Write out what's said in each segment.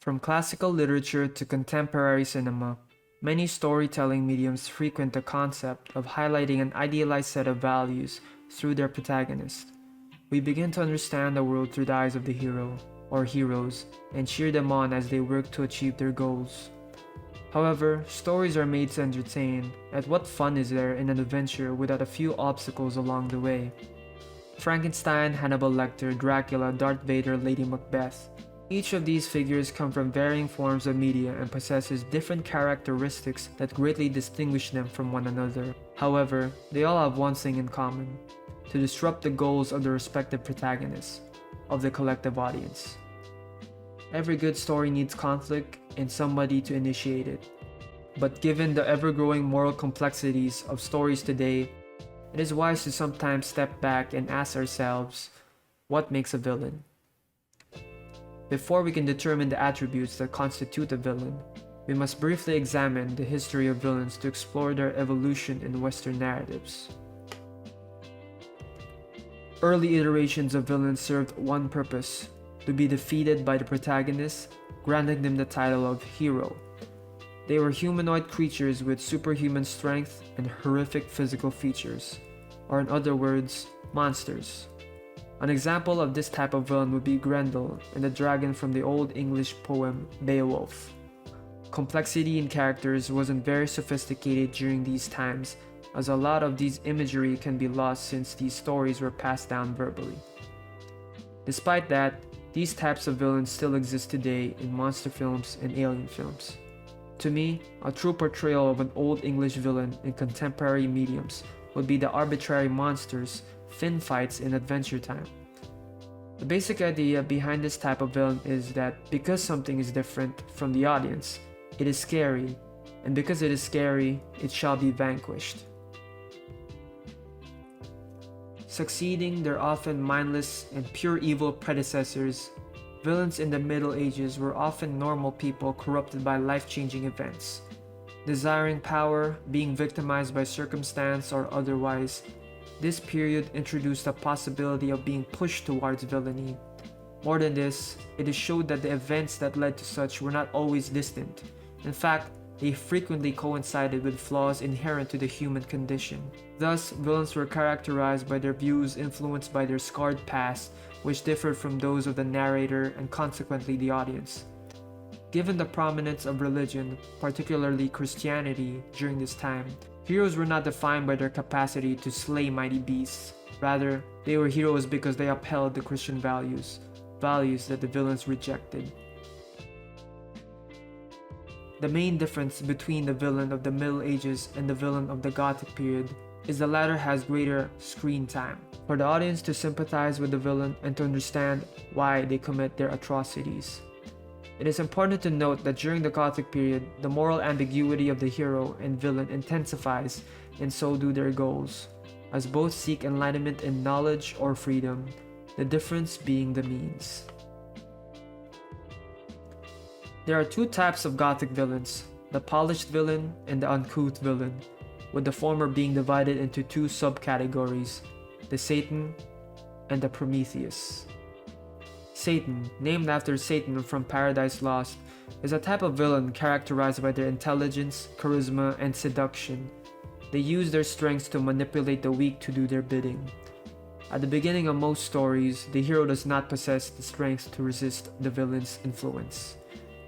From classical literature to contemporary cinema, many storytelling mediums frequent the concept of highlighting an idealized set of values through their protagonist. We begin to understand the world through the eyes of the hero, or heroes, and cheer them on as they work to achieve their goals. However, stories are made to entertain, and what fun is there in an adventure without a few obstacles along the way? Frankenstein, Hannibal Lecter, Dracula, Darth Vader, Lady Macbeth. Each of these figures come from varying forms of media and possesses different characteristics that greatly distinguish them from one another. However, they all have one thing in common: to disrupt the goals of the respective protagonists, of the collective audience. Every good story needs conflict and somebody to initiate it. But given the ever-growing moral complexities of stories today, it is wise to sometimes step back and ask ourselves, what makes a villain? Before we can determine the attributes that constitute a villain, we must briefly examine the history of villains to explore their evolution in Western narratives. Early iterations of villains served one purpose: to be defeated by the protagonist, granting them the title of hero. They were humanoid creatures with superhuman strength and horrific physical features, or in other words, monsters. An example of this type of villain would be Grendel and the dragon from the Old English poem Beowulf. Complexity in characters wasn't very sophisticated during these times, as a lot of these imagery can be lost since these stories were passed down verbally. Despite that, these types of villains still exist today in monster films and alien films. To me, a true portrayal of an Old English villain in contemporary mediums would be the arbitrary monsters, fin fights in Adventure Time. The basic idea behind this type of villain is that because something is different from the audience, it is scary, and because it is scary, it shall be vanquished. Succeeding their often mindless and pure evil predecessors, villains in the Middle Ages were often normal people corrupted by life-changing events. Desiring power, being victimized by circumstance or otherwise, this period introduced the possibility of being pushed towards villainy. More than this, it showed that the events that led to such were not always distant. In fact, they frequently coincided with flaws inherent to the human condition. Thus, villains were characterized by their views influenced by their scarred past, which differed from those of the narrator and consequently the audience. Given the prominence of religion, particularly Christianity, during this time, heroes were not defined by their capacity to slay mighty beasts. Rather, they were heroes because they upheld the Christian values that the villains rejected. The main difference between the villain of the Middle Ages and the villain of the Gothic period is the latter has greater screen time, for the audience to sympathize with the villain and to understand why they commit their atrocities. It is important to note that during the Gothic period, the moral ambiguity of the hero and villain intensifies, and so do their goals, as both seek enlightenment in knowledge or freedom, the difference being the means. There are two types of Gothic villains, the polished villain and the uncouth villain, with the former being divided into two subcategories, the Satan and the Prometheus. Satan, named after Satan from Paradise Lost, is a type of villain characterized by their intelligence, charisma, and seduction. They use their strengths to manipulate the weak to do their bidding. At the beginning of most stories, the hero does not possess the strength to resist the villain's influence.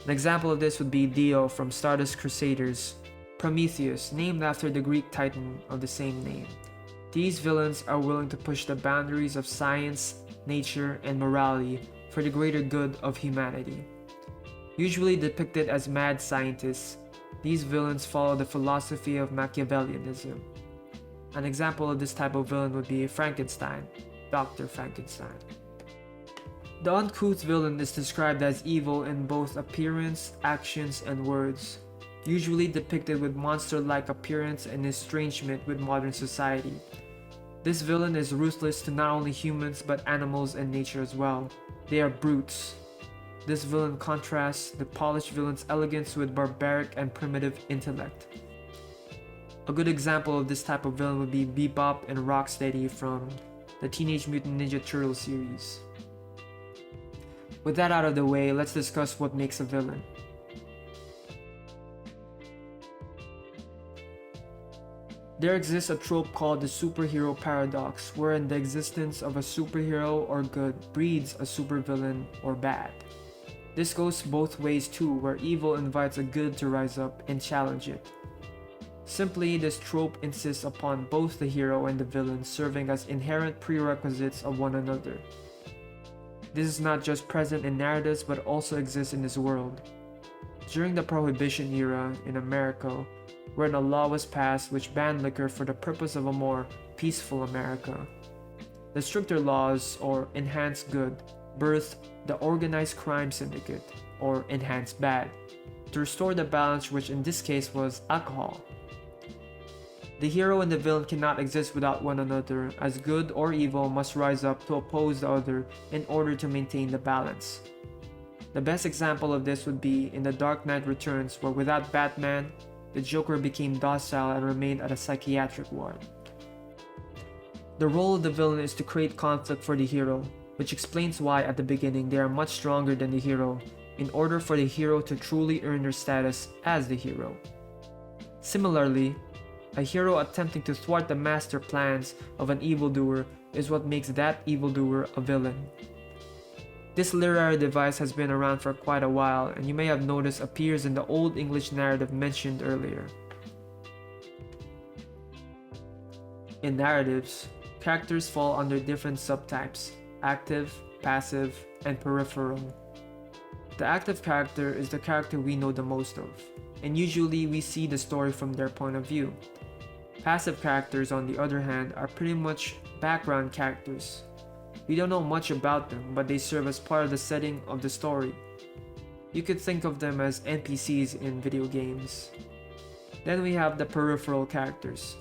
An example of this would be Dio from Stardust Crusaders, Prometheus, named after the Greek titan of the same name. These villains are willing to push the boundaries of science, nature, and morality for the greater good of humanity. Usually depicted as mad scientists, these villains follow the philosophy of Machiavellianism. An example of this type of villain would be Frankenstein, Dr. Frankenstein. The uncouth villain is described as evil in both appearance, actions, and words, usually depicted with monster-like appearance and estrangement with modern society. This villain is ruthless to not only humans but animals and nature as well. They are brutes. This villain contrasts the polished villain's elegance with barbaric and primitive intellect. A good example of this type of villain would be Bebop and Rocksteady from the Teenage Mutant Ninja Turtles series. With that out of the way, let's discuss what makes a villain. There exists a trope called the superhero paradox, wherein the existence of a superhero or good breeds a supervillain or bad. This goes both ways too, where evil invites a good to rise up and challenge it. Simply, this trope insists upon both the hero and the villain serving as inherent prerequisites of one another. This is not just present in narratives but also exists in this world. During the Prohibition era in America, wherein a law was passed which banned liquor for the purpose of a more peaceful America, the stricter laws, or enhanced good, birthed the organized crime syndicate, or enhanced bad, to restore the balance, which in this case was alcohol. The hero and the villain cannot exist without one another, as good or evil must rise up to oppose the other in order to maintain the balance. The best example of this would be in The Dark Knight Returns, where without Batman, the Joker became docile and remained at a psychiatric ward. The role of the villain is to create conflict for the hero, which explains why at the beginning they are much stronger than the hero, in order for the hero to truly earn their status as the hero. Similarly, a hero attempting to thwart the master plans of an evildoer is what makes that evildoer a villain. This literary device has been around for quite a while, and you may have noticed appears in the Old English narrative mentioned earlier. In narratives, characters fall under different subtypes: active, passive, and peripheral. The active character is the character we know the most of, and usually we see the story from their point of view. Passive characters, on the other hand, are pretty much background characters. We don't know much about them, but they serve as part of the setting of the story. You could think of them as NPCs in video games. Then we have the peripheral characters.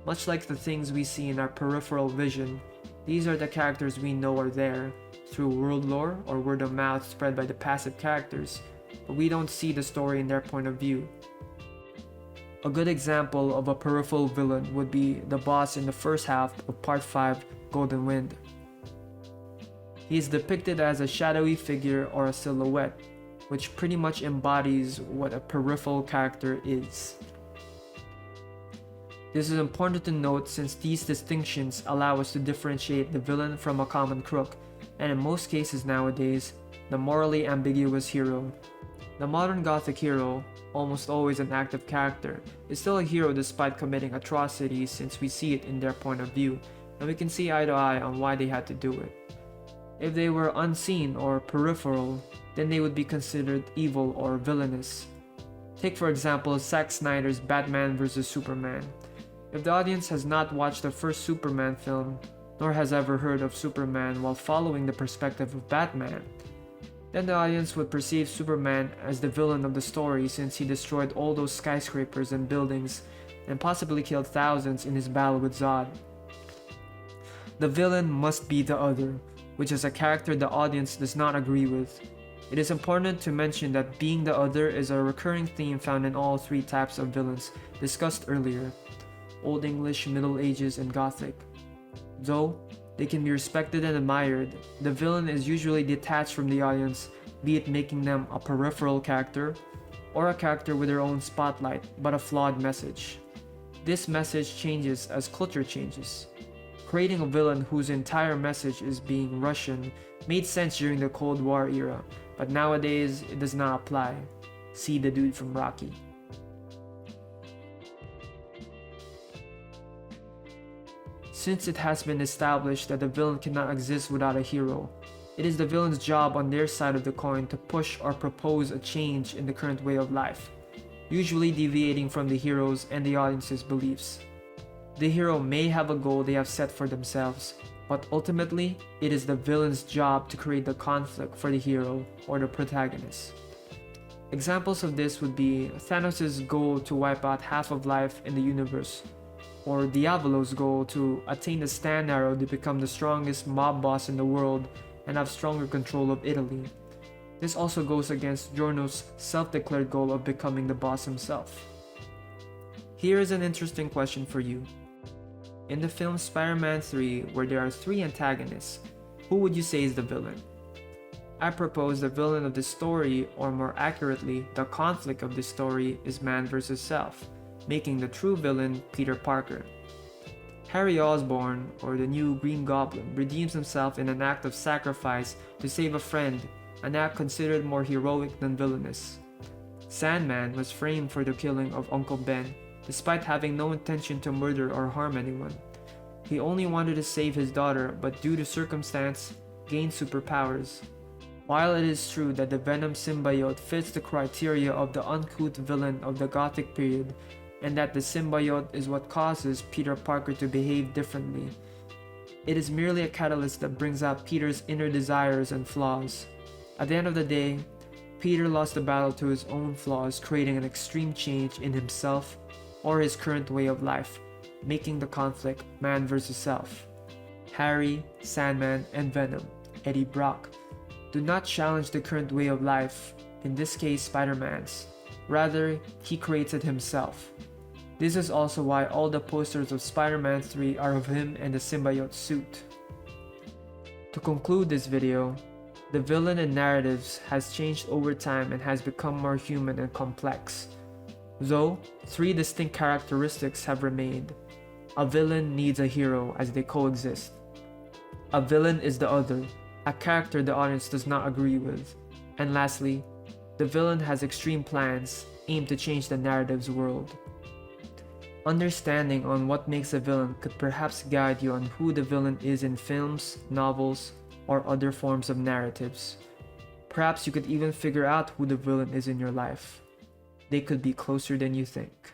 Much like the things we see in our peripheral vision, these are the characters we know are there, through world lore or word of mouth spread by the passive characters, but we don't see the story in their point of view. A good example of a peripheral villain would be the boss in the first half of Part 5, Golden Wind. He is depicted as a shadowy figure or a silhouette, which pretty much embodies what a peripheral character is. This is important to note since these distinctions allow us to differentiate the villain from a common crook, and in most cases nowadays, the morally ambiguous hero. The modern Gothic hero, almost always an active character, is still a hero despite committing atrocities since we see it in their point of view, and we can see eye to eye on why they had to do it. If they were unseen or peripheral, then they would be considered evil or villainous. Take for example Zack Snyder's Batman vs Superman. If the audience has not watched the first Superman film, nor has ever heard of Superman while following the perspective of Batman, then the audience would perceive Superman as the villain of the story since he destroyed all those skyscrapers and buildings and possibly killed thousands in his battle with Zod. The villain must be the other, which is a character the audience does not agree with. It is important to mention that being the other is a recurring theme found in all three types of villains discussed earlier: Old English, Middle Ages, and Gothic. Though they can be respected and admired, the villain is usually detached from the audience, be it making them a peripheral character or a character with their own spotlight but a flawed message. This message changes as culture changes. Creating a villain whose entire message is being Russian made sense during the Cold War era, but nowadays it does not apply. See the dude from Rocky. Since it has been established that the villain cannot exist without a hero, it is the villain's job on their side of the coin to push or propose a change in the current way of life, usually deviating from the hero's and the audience's beliefs. The hero may have a goal they have set for themselves, but ultimately, it is the villain's job to create the conflict for the hero or the protagonist. Examples of this would be Thanos' goal to wipe out half of life in the universe, or Diavolo's goal to attain the Stand Arrow to become the strongest mob boss in the world and have stronger control of Italy. This also goes against Giorno's self-declared goal of becoming the boss himself. Here is an interesting question for you. In the film Spider-Man 3, where there are three antagonists, who would you say is the villain? I propose the villain of the story, or more accurately, the conflict of the story, is man versus self, making the true villain Peter Parker. Harry Osborn, or the new Green Goblin, redeems himself in an act of sacrifice to save a friend, an act considered more heroic than villainous. Sandman was framed for the killing of Uncle Ben, despite having no intention to murder or harm anyone. He only wanted to save his daughter, but due to circumstance, gained superpowers. While it is true that the Venom symbiote fits the criteria of the uncouth villain of the Gothic period, and that the symbiote is what causes Peter Parker to behave differently, it is merely a catalyst that brings out Peter's inner desires and flaws. At the end of the day, Peter lost the battle to his own flaws, creating an extreme change in himself or his current way of life, making the conflict man versus self. Harry, Sandman, and Venom, Eddie Brock, do not challenge the current way of life, in this case Spider-Man's. Rather, he creates it himself. This is also why all the posters of Spider-Man 3 are of him and the symbiote suit. To conclude this video, the villain in narratives has changed over time and has become more human and complex. Though, three distinct characteristics have remained. A villain needs a hero as they coexist. A villain is the other, a character the audience does not agree with. And lastly, the villain has extreme plans aimed to change the narrative's world. Understanding on what makes a villain could perhaps guide you on who the villain is in films, novels, or other forms of narratives. Perhaps you could even figure out who the villain is in your life. They could be closer than you think.